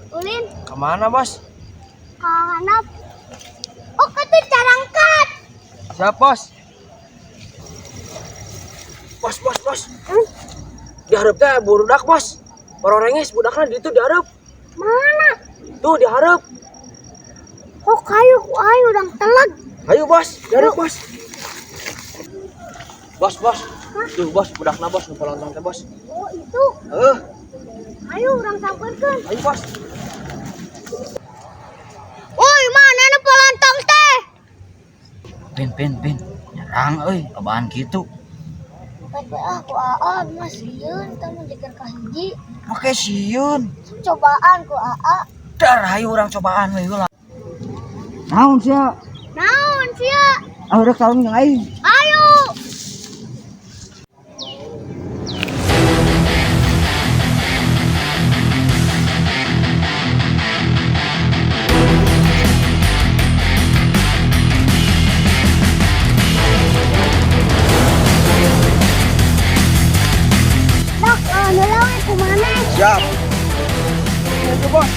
Ulin, Kemana, Bos? ka hanap. Oh, katu carangkat. Siap, Bos. Bos. Diharap teh budak, Bos. Orangnya budaknya di itu diharap. Mana? Tuh diharap. Oh, kayu urang telag. Ayo, Bos. Diharap, Bos. Bos. Tuh, Bos, budakna, Bos. Nu lontong teh, Bos. Oh, itu. Ayo urang sampeurkeun. Ayo, Bos. Woi, mana nu polontong teh? Pin. Nyerang euy, abaan kitu. Aku AA mas sieun teh menjeger ka hiji. Make sieun. Cobaan ku AA. Dar hayu urang cobaan we heula. Naon sia? Naon sia? Urang sareng jeung aing. Ayo. Dak, nulungan ku mana? Siap. Ayo, Bos.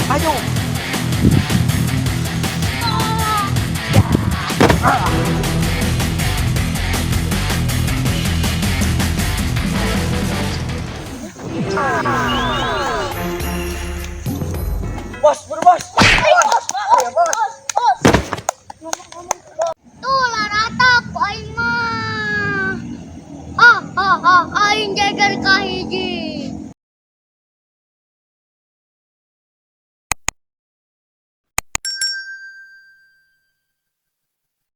Ayo. Bos, Bos. Ayo, Bos. Tuh lah rata ku aing mah. Aing jagar ka hiji.